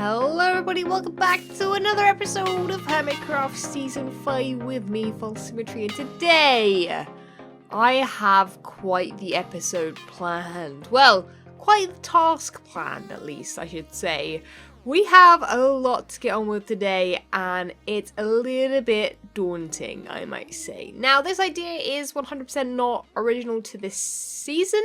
Hello everybody, welcome back to another episode of Hermitcraft Season 5 with me, FalseSymmetry, and today I have quite the episode planned. Well, quite the task planned at least, I should say. We have a lot to get on with today, and it's a little bit daunting, I might say. Now, this idea is 100% not original to this season.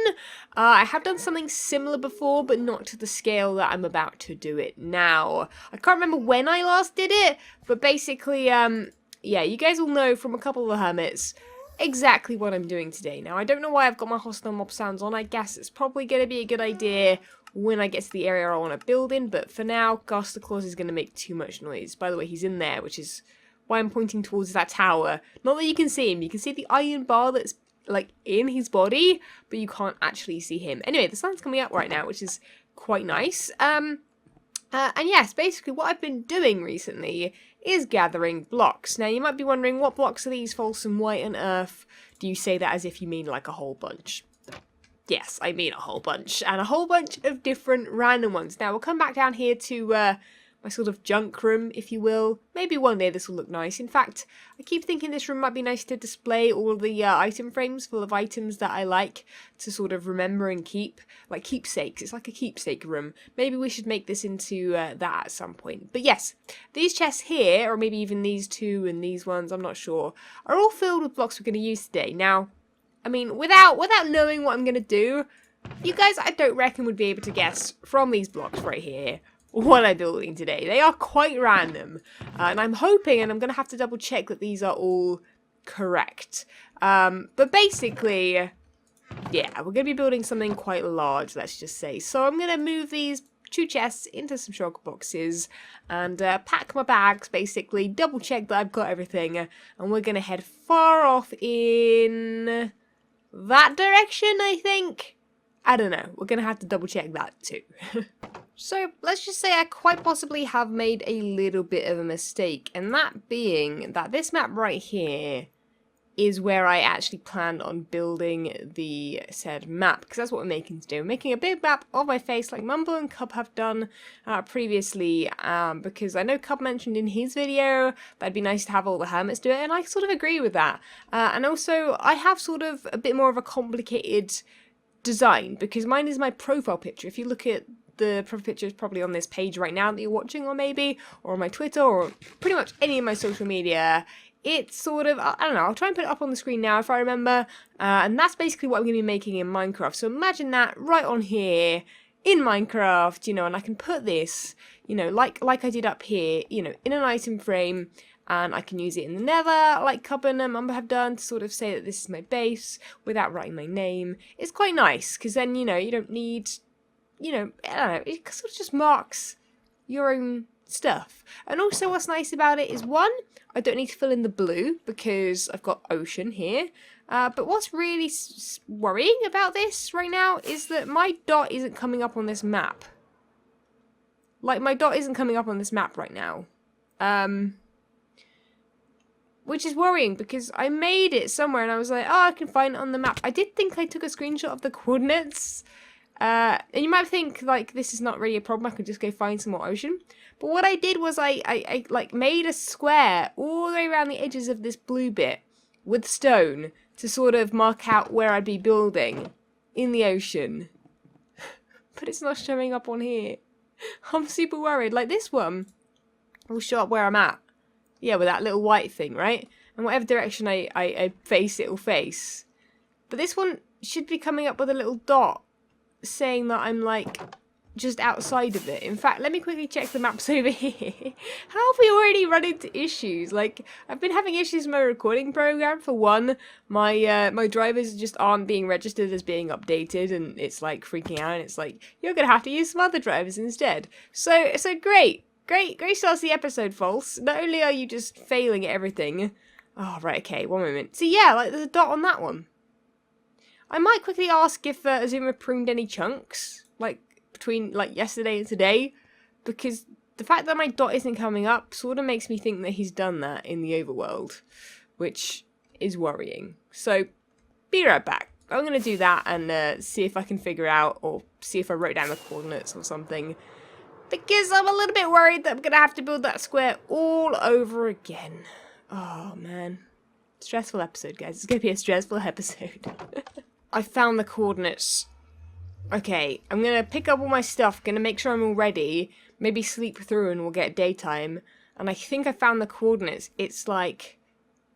I have done something similar before, but not to the scale that I'm about to do it now. I can't remember when I last did it, but basically, yeah, you guys will know from a couple of the Hermits exactly what I'm doing today. Now, I don't know why I've got my hostile mob sounds on. I guess it's probably going to be a good idea when I get to the area I want to build in, but for now, Gaster Claws is going to make too much noise. By the way, he's in there, which is why I'm pointing towards that tower. Not that you can see him. You can see the iron bar that's, like, in his body, but you can't actually see him. Anyway, the sun's coming up right now, which is quite nice. And yes, basically what I've been doing recently is gathering blocks. Now, you might be wondering, what blocks are these, False, and why on earth do you say that as if you mean, like, a whole bunch? Yes, I mean a whole bunch, and a whole bunch of different random ones. Now, we'll come back down here to my sort of junk room, if you will. Maybe one day this will look nice. In fact, I keep thinking this room might be nice to display all of the item frames full of items that I like to sort of remember and keep. Like keepsakes. It's like a keepsake room. Maybe we should make this into that at some point. But yes, these chests here, or maybe even these two and these ones, I'm not sure, are all filled with blocks we're going to use today. Now, I mean, without knowing what I'm going to do, you guys, I don't reckon, would be able to guess from these blocks right here what I'm building today. They are quite random, and I'm hoping, and I'm going to have to double check that these are all correct. But basically, yeah, we're going to be building something quite large, let's just say. So I'm going to move these two chests into some shulker boxes and pack my bags, basically, double check that I've got everything, and we're going to head far off in that direction, I think. I don't know. We're going to have to double check that too. So, let's just say I quite possibly have made a little bit of a mistake, and that being that this map right here is where I actually planned on building the said map, because that's what we're making today. We're making a big map of my face like Mumbo and Cub have done previously, because I know Cub mentioned in his video that it'd be nice to have all the Hermits do it, and I sort of agree with that. And also, I have sort of a bit more of a complicated design, because mine is my profile picture. If you look at the profile picture, is probably on this page right now that you're watching, or maybe, or on my Twitter, or pretty much any of my social media. It's sort of, I don't know, I'll try and put it up on the screen now if I remember, and that's basically what I'm going to be making in Minecraft. So imagine that right on here in Minecraft, you know, and I can put this, you know, like I did up here, you know, in an item frame, and I can use it in the nether, like Cub and Mumbo have done, to sort of say that this is my base without writing my name. It's quite nice, because then, you know, you don't need, you know, I don't know, it sort of just marks your own stuff. And also what's nice about it is, one, I don't need to fill in the blue because I've got ocean here. But what's really worrying about this right now is that my dot isn't coming up on this map. Like, my dot isn't coming up on this map right now. Which is worrying because I made it somewhere and I was like, oh, I can find it on the map. I did think I took a screenshot of the coordinates. And you might think, like, this is not really a problem, I could just go find some more ocean. But what I did was I like, made a square all the way around the edges of this blue bit with stone to sort of mark out where I'd be building in the ocean. But it's not showing up on here. I'm super worried. Like, this one will show up where I'm at. Yeah, with that little white thing, right? And whatever direction I face, it will face. But this one should be coming up with a little dot saying that I'm, like, just outside of it. In fact, let me quickly check the maps over here. How have we already run into issues? Like, I've been having issues with my recording program. For one, my my drivers just aren't being registered as being updated, and it's, like, freaking out, and it's like, you're gonna have to use some other drivers instead. So great starts the episode, False. Not only are you just failing at everything. Oh, right, okay, one moment. So yeah, like, there's a dot on that one. I might quickly ask if Azuma pruned any chunks, like, between, like, yesterday and today, because the fact that my dot isn't coming up sort of makes me think that he's done that in the overworld, which is worrying. So, be right back. I'm going to do that and see if I can figure out, or see if I wrote down the coordinates or something. because I'm a little bit worried that I'm going to have to build that square all over again. Oh, man. Stressful episode, guys. It's going to be a stressful episode. I found the coordinates. Okay, I'm going to pick up all my stuff, going to make sure I'm all ready, maybe sleep through and we'll get daytime. And I think I found the coordinates. It's like,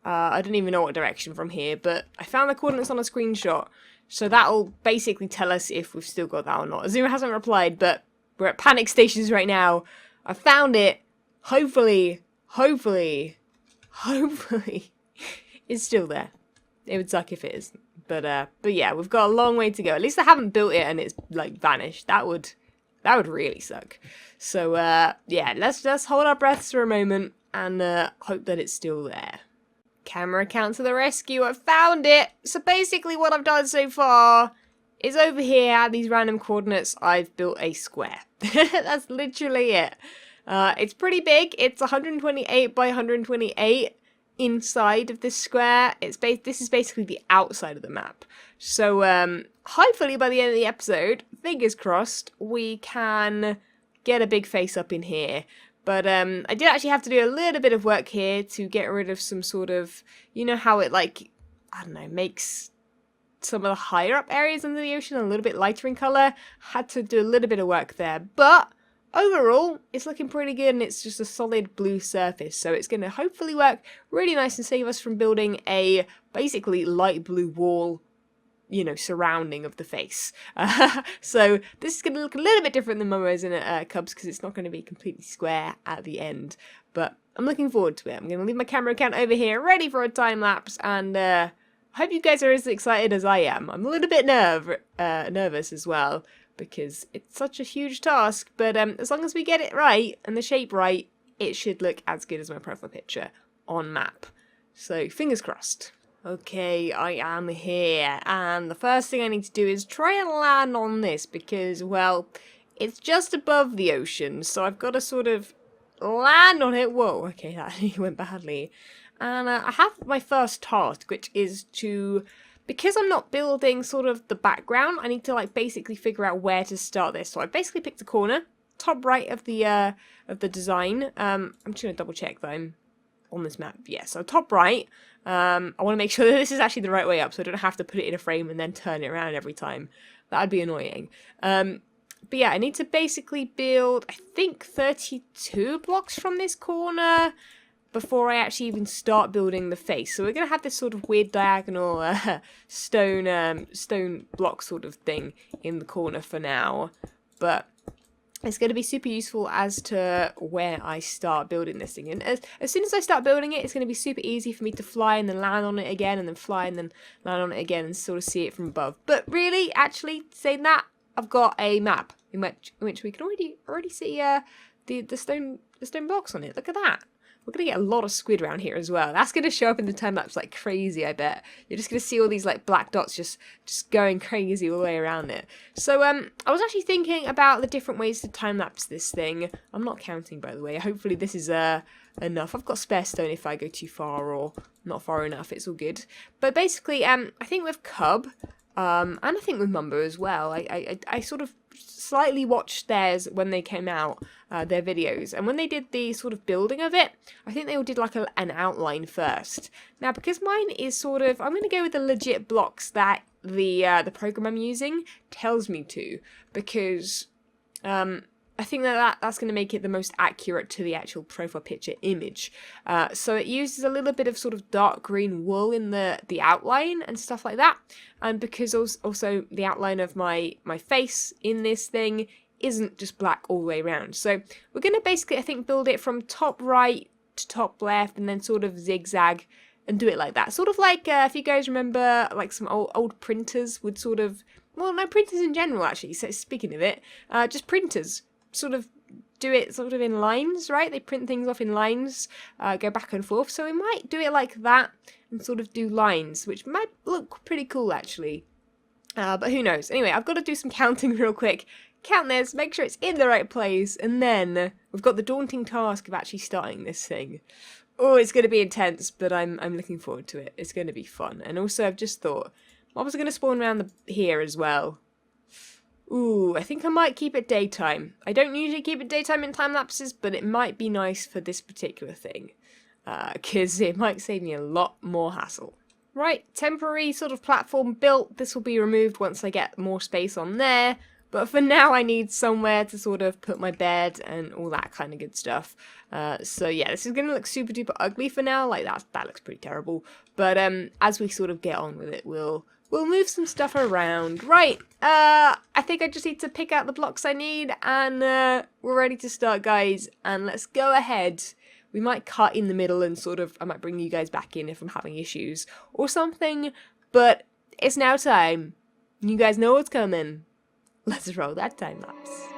I don't even know what direction from here, but I found the coordinates on a screenshot. So that'll basically tell us if we've still got that or not. Azuma hasn't replied, but we're at panic stations right now. I found it. Hopefully, it's still there. It would suck if it isn't. But yeah, we've got a long way to go. At least I haven't built it and it's like vanished. That would really suck. So yeah, let's just hold our breaths for a moment and hope that it's still there. Camera account to the rescue. I found it. So basically what I've done so far is over here at these random coordinates I've built a square. That's literally it. It's pretty big. It's 128 by 128. Inside of this square, this is basically the outside of the map. So hopefully by the end of the episode, fingers crossed, we can get a big face up in here. But I did actually have to do a little bit of work here to get rid of some sort of, you know how it like, I don't know, makes some of the higher up areas under the ocean a little bit lighter in colour. Had to do a little bit of work there, but overall, it's looking pretty good and it's just a solid blue surface. So it's going to hopefully work really nice and save us from building a basically light blue wall, you know, surrounding of the face. So this is going to look a little bit different than Mumbo's and Cubs because it's not going to be completely square at the end. But I'm looking forward to it. I'm going to leave my camera account over here ready for a time lapse and I hope you guys are as excited as I am. I'm a little bit nervous as well, because it's such a huge task, but as long as we get it right and the shape right, it should look as good as my profile picture on map. So fingers crossed. Okay, I am here, and the first thing I need to do is try and land on this because, well, it's just above the ocean, so I've got to sort of land on it. Whoa, okay, that went badly. And I have my first task, which is to, because I'm not building sort of the background, I need to like basically figure out where to start this. So I basically picked a corner, top right of the design. I'm just gonna double check that I'm on this map. Yeah, so top right. I want to make sure that this is actually the right way up, so I don't have to put it in a frame and then turn it around every time. That'd be annoying. But yeah, I need to basically build, I think, 32 blocks from this corner before I actually even start building the face. So we're going to have this sort of weird diagonal stone block sort of thing in the corner for now. But it's going to be super useful as to where I start building this thing. And as soon as I start building it, it's going to be super easy for me to fly and then land on it again and then fly and then land on it again and sort of see it from above. But really, actually, saying that, I've got a map in which we can already see the stone blocks on it. Look at that. We're going to get a lot of squid around here as well. That's going to show up in the time-lapse like crazy, I bet. You're just going to see all these like black dots just going crazy all the way around it. So I was actually thinking about the different ways to time-lapse this thing. I'm not counting, by the way. Hopefully this is enough. I've got spare stone if I go too far or not far enough. It's all good. But basically, I think with Cub, and I think with Mumbo as well, I sort of slightly watched theirs when they came out, their videos, and when they did the sort of building of it, I think they all did like an outline first. Now, because mine is sort of, I'm going to go with the legit blocks that the program I'm using tells me to, because I think that's going to make it the most accurate to the actual profile picture image. So it uses a little bit of sort of dark green wool in the outline and stuff like that. And because also the outline of my face in this thing isn't just black all the way around. So we're going to basically, I think, build it from top right to top left and then sort of zigzag and do it like that. Sort of like, if you guys remember, like some old printers would sort of, well, no, printers in general, actually. So speaking of it, just printers sort of do it sort of in lines, right? They print things off in lines, go back and forth. So we might do it like that and sort of do lines, which might look pretty cool, actually. But who knows? Anyway, I've got to do some counting real quick. Count this, make sure it's in the right place, and then we've got the daunting task of actually starting this thing. Oh, it's going to be intense, but I'm looking forward to it. It's going to be fun. And also, I've just thought, what was going to spawn around here as well? Ooh, I think I might keep it daytime. I don't usually keep it daytime in time lapses, but it might be nice for this particular thing. Because it might save me a lot more hassle. Right, temporary sort of platform built. This will be removed once I get more space on there. But for now, I need somewhere to sort of put my bed and all that kind of good stuff. So yeah, this is going to look super duper ugly for now. Like that looks pretty terrible. But as we sort of get on with it, we'll move some stuff around. Right, I think I just need to pick out the blocks I need, and we're ready to start, guys. And let's go ahead. We might cut in the middle and sort of, I might bring you guys back in if I'm having issues or something. But it's now time. You guys know what's coming. Let's roll that time lapse.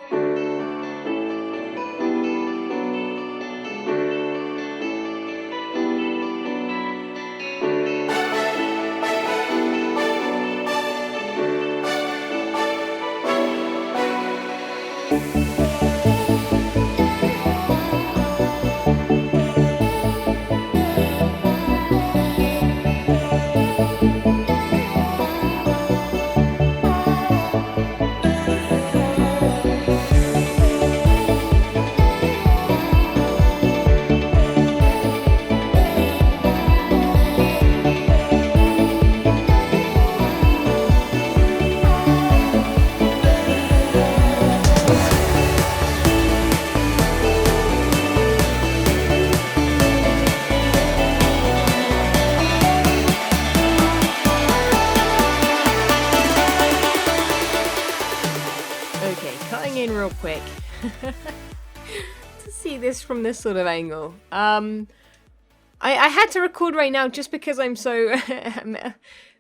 Real quick to see this from this sort of angle. I had to record right now just because I'm so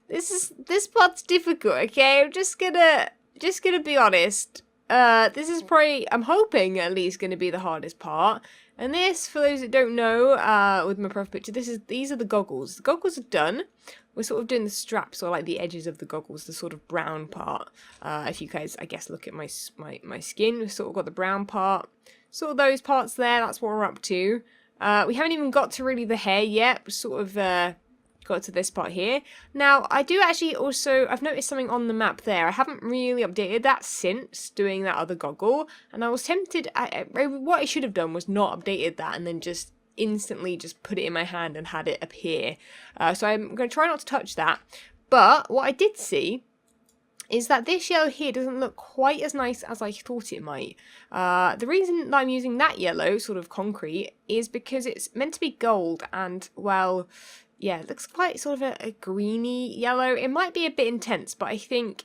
this part's difficult, okay? I'm just gonna be honest. This is probably, I'm hoping at least, gonna be the hardest part. And this, for those that don't know, with my profile picture, these are the goggles. The goggles are done. We're sort of doing the straps, or like the edges of the goggles, the sort of brown part. If you guys, I guess, look at my skin, we've sort of got the brown part. Sort of those parts there, that's what we're up to. We haven't even got to really the hair yet. We sort of got to this part here. Now, I do actually also, I've noticed something on the map there. I haven't really updated that since doing that other goggle. And I was tempted, what I should have done was not updated that and then just instantly just put it in my hand and had it appear. So I'm going to try not to touch that. But what I did see is that this yellow here doesn't look quite as nice as I thought it might. The reason that I'm using that yellow, sort of concrete, is because it's meant to be gold, and, well, yeah, it looks quite sort of a greeny yellow. It might be a bit intense, but I think,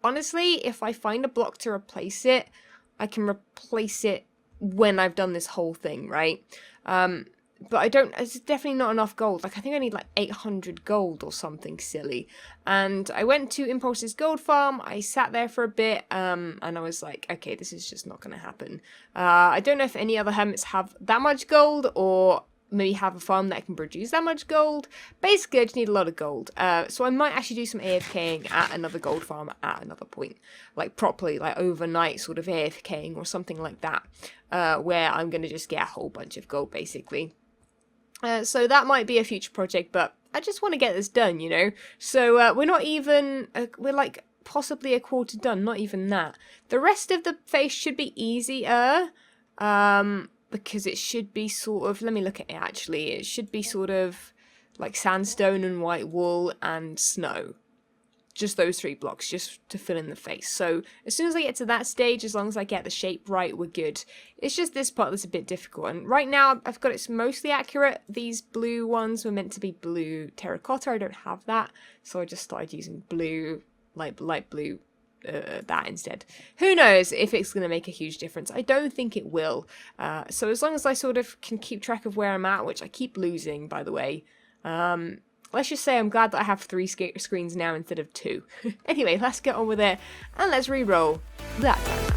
honestly, if I find a block to replace it, I can replace it when I've done this whole thing, right? But it's definitely not enough gold. Like, I think I need like 800 gold or something silly. And I went to Impulse's gold farm. I sat there for a bit, and I was like, okay, this is just not going to happen. I don't know if any other hermits have that much gold, or maybe have a farm that can produce that much gold. Basically, I just need a lot of gold. So I might actually do some AFKing at another gold farm at another point. Like, properly, like overnight sort of AFKing or something like that. Where I'm going to just get a whole bunch of gold, basically. So that might be a future project, but I just want to get this done, you know? So we're not even, we're like possibly a quarter done, not even that. The rest of the face should be easier, because it should be sort of, let me look at it actually, it should be sort of like sandstone and white wool and snow. Just those 3 blocks, just to fill in the face. So as soon as I get to that stage, as long as I get the shape right, we're good. It's just this part that's a bit difficult. And right now, I've got it mostly accurate. These blue ones were meant to be blue terracotta. I don't have that. So I just started using blue, light blue, that instead. Who knows if it's going to make a huge difference. I don't think it will. So as long as I sort of can keep track of where I'm at, which I keep losing, by the way, let's just say I'm glad that I have 3 screens now instead of 2. Anyway, let's get on with it, and let's re-roll that time lapse.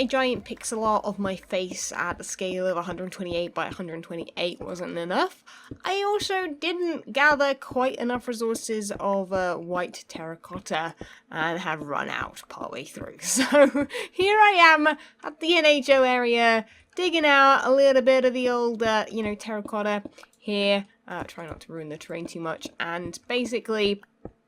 a giant pixel art of my face at the scale of 128 by 128 wasn't enough, I also didn't gather quite enough resources of white terracotta and have run out partway through. So here I am at the NHO area, digging out a little bit of the old, you know, terracotta here. Try not to ruin the terrain too much, and basically,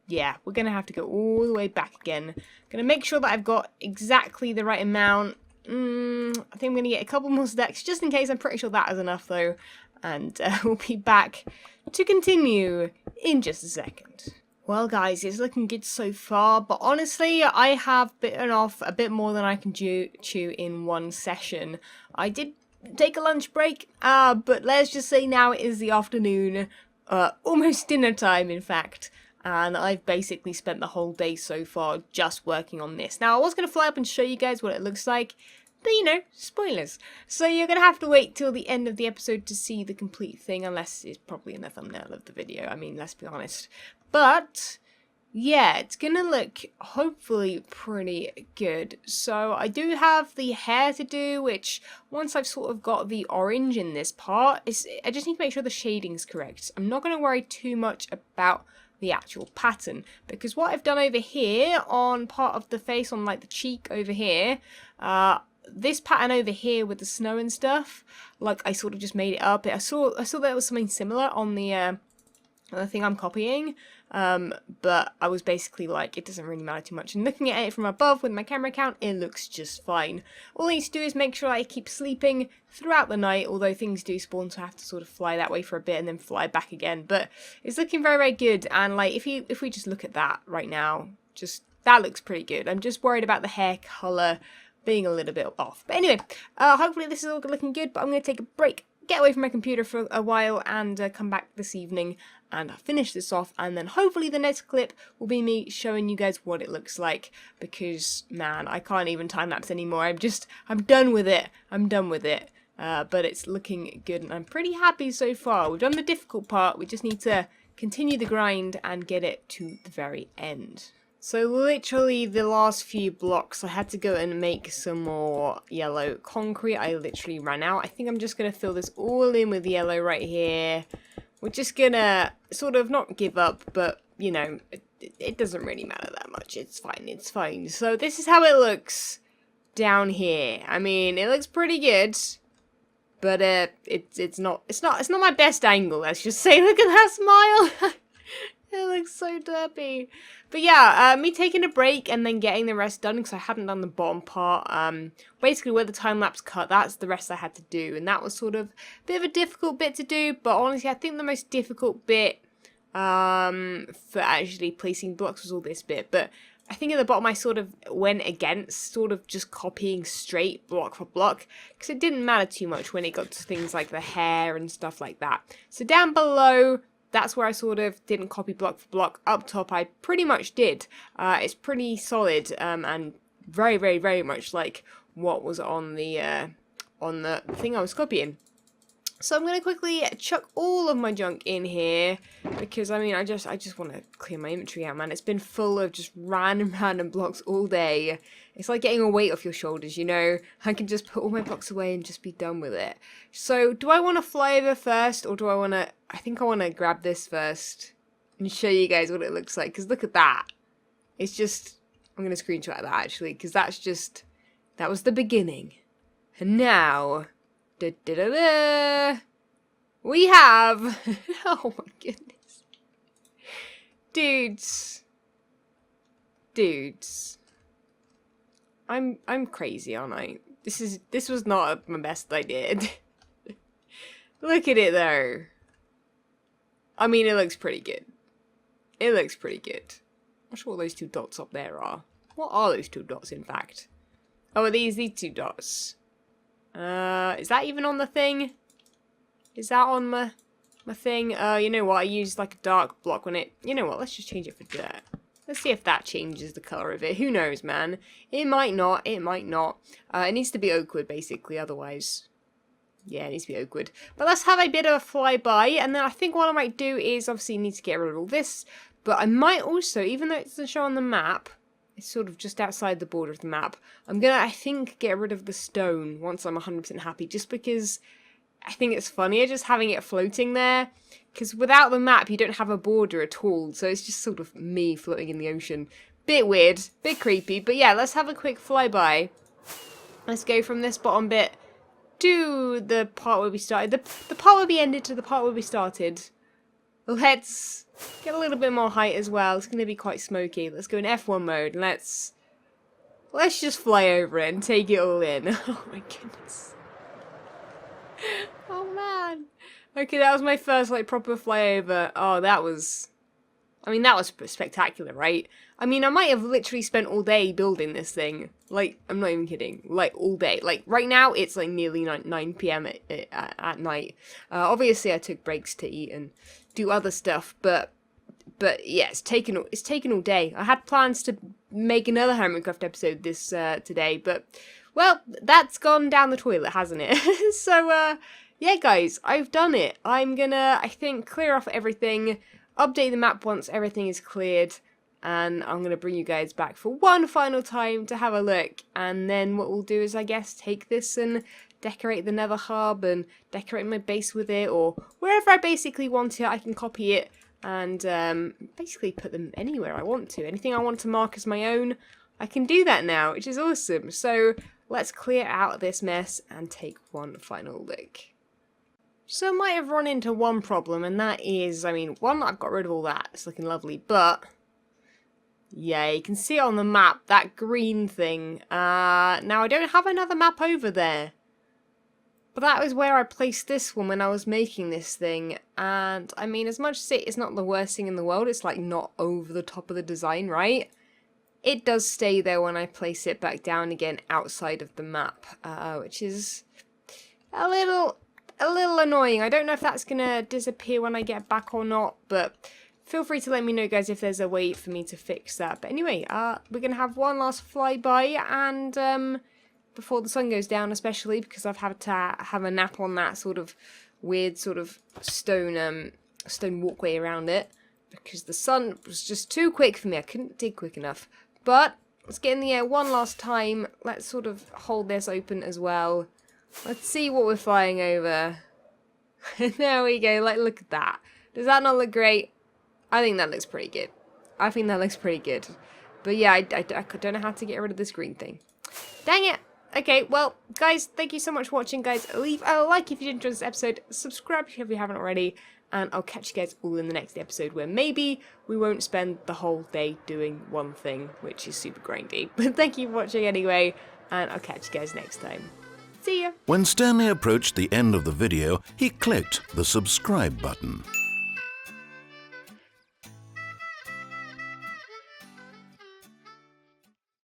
yeah, we're going to have to go all the way back again. Going to make sure that I've got exactly the right amount. I think I'm going to get a couple more stacks, just in case. I'm pretty sure that is enough, though. And we'll be back to continue in just a second. Well, guys, it's looking good so far, but honestly, I have bitten off a bit more than I can chew in one session. I did take a lunch break, but let's just say now it is the afternoon, almost dinner time, in fact. And I've basically spent the whole day so far just working on this. Now, I was going to fly up and show you guys what it looks like, but you know, spoilers. So you're going to have to wait till the end of the episode to see the complete thing, unless it's probably in the thumbnail of the video. I mean, let's be honest. But yeah, it's going to look hopefully pretty good. So I do have the hair to do, which once I've sort of got the orange in this part, I just need to make sure the shading's correct. I'm not going to worry too much about the actual pattern, because what I've done over here on part of the face, on like the cheek over here, this pattern over here with the snow and stuff, like I sort of just made it up. I saw there was something similar on the thing I'm copying, but I was basically like, it doesn't really matter too much, and looking at it from above with my camera count, it looks just fine. All I need to do is make sure I keep sleeping throughout the night, although things do spawn, so I have to sort of fly that way for a bit and then fly back again. But it's looking very, very good, and like if we just look at that right now, just that looks pretty good. I'm just worried about the hair colour being a little bit off. But anyway, hopefully this is all looking good, but I'm going to take a break, get away from my computer for a while, and come back this evening and finish this off, and then hopefully the next clip will be me showing you guys what it looks like, because man, I can't even time-lapse anymore. I'm done with it. I'm done with it. But it's looking good, and I'm pretty happy so far. We've done the difficult part, we just need to continue the grind and get it to the very end. So literally the last few blocks, I had to go and make some more yellow concrete. I literally ran out. I think I'm just going to fill this all in with yellow right here. We're just going to sort of not give up, but, you know, it doesn't really matter that much. It's fine, it's fine. So this is how it looks down here. I mean, it looks pretty good, but it's not my best angle, let's just say. Look at that smile. It looks so derpy. But yeah, me taking a break and then getting the rest done, because I hadn't done the bottom part. Basically where the time-lapse cut, that's the rest I had to do. And that was sort of a bit of a difficult bit to do. But honestly, I think the most difficult bit for actually placing blocks was all this bit. But I think at the bottom I sort of went against sort of just copying straight block for block, because it didn't matter too much when it got to things like the hair and stuff like that. So down below, that's where I sort of didn't copy block for block. Up top, I pretty much did. It's pretty solid, and very, very, very much like what was on the thing I was copying. So I'm going to quickly chuck all of my junk in here, because, I mean, I just want to clear my inventory out, man. It's been full of just random blocks all day. It's like getting a weight off your shoulders, you know? I can just put all my blocks away and just be done with it. So, do I want to fly over first, or do I want to... I think I want to grab this first and show you guys what it looks like, because look at that. It's just... I'm going to screenshot that, actually, because that's just... That was the beginning. And now... we have... Oh my goodness. Dudes. I'm crazy, aren't I? This was not my best idea. Look at it though. I mean, it looks pretty good. It looks pretty good. I'm not sure what those two dots up there are. What are those two dots, in fact? Oh, are these two dots? Is that even on the thing? Is that on my thing? You know what? I used like a dark block when it... You know what? Let's just change it for dirt. Let's see if that changes the colour of it. Who knows, man? It might not. It might not. It needs to be oakwood, basically. Otherwise... Yeah, it needs to be oakwood. But let's have a bit of a flyby. And then I think what I might do is obviously need to get rid of all this. But I might also, even though it doesn't show on the map... It's sort of just outside the border of the map. I'm gonna, I think, get rid of the stone once I'm 100% happy, just because I think it's funnier just having it floating there. Because without the map, you don't have a border at all, so it's just sort of me floating in the ocean. Bit weird, bit creepy, but yeah, let's have a quick flyby. Let's go from this bottom bit to the part where we started. The part where we ended to the part where we started. Let's get a little bit more height as well. It's going to be quite smoky. Let's go in F1 mode. And let's just fly over it and take it all in. Oh my goodness. Oh man. Okay, that was my first like proper flyover. Oh, that was... I mean, that was spectacular, right? I mean, I might have literally spent all day building this thing. Like, I'm not even kidding. Like, all day. Like, right now, it's like nearly 9 p.m. at night. Obviously, I took breaks to eat and do other stuff, but yeah, it's taken all day. I had plans to make another Hermitcraft episode this today, but, well, that's gone down the toilet, hasn't it? So, yeah, guys, I've done it. I'm gonna, I think, clear off everything, update the map once everything is cleared, and I'm going to bring you guys back for one final time to have a look, and then what we'll do is, I guess, take this and decorate the nether hub and decorate my base with it, or wherever I basically want it, I can copy it and basically put them anywhere I want to. Anything I want to mark as my own, I can do that now, which is awesome. So let's clear out this mess and take one final look. So I might have run into one problem, and that is, I mean, one, I've got rid of all that, it's looking lovely, but, yeah, you can see it on the map, that green thing. Now I don't have another map over there, but that was where I placed this one when I was making this thing, and, I mean, as much as it's not the worst thing in the world, it's, like, not over the top of the design, right? It does stay there when I place it back down again outside of the map, which is a little annoying. I don't know if that's gonna disappear when I get back or not, but feel free to let me know, guys, if there's a way for me to fix that. But anyway, we're gonna have one last flyby, and before the sun goes down, especially because I've had to have a nap on that sort of weird sort of stone walkway around it, because the sun was just too quick for me. I couldn't dig quick enough. But let's get in the air one last time. Let's sort of hold this open as well. Let's see what we're flying over. There we go, like, look at that. Does that not look great? I think that looks pretty good. I think that looks pretty good. But yeah, I don't know how to get rid of this green thing. Dang it! Okay, well, guys, thank you so much for watching, guys. Leave a like if you did enjoy this episode. Subscribe if you haven't already. And I'll catch you guys all in the next episode, where maybe we won't spend the whole day doing one thing, which is super grindy. But thank you for watching anyway, and I'll catch you guys next time. See ya! When Stanley approached the end of the video, he clicked the subscribe button.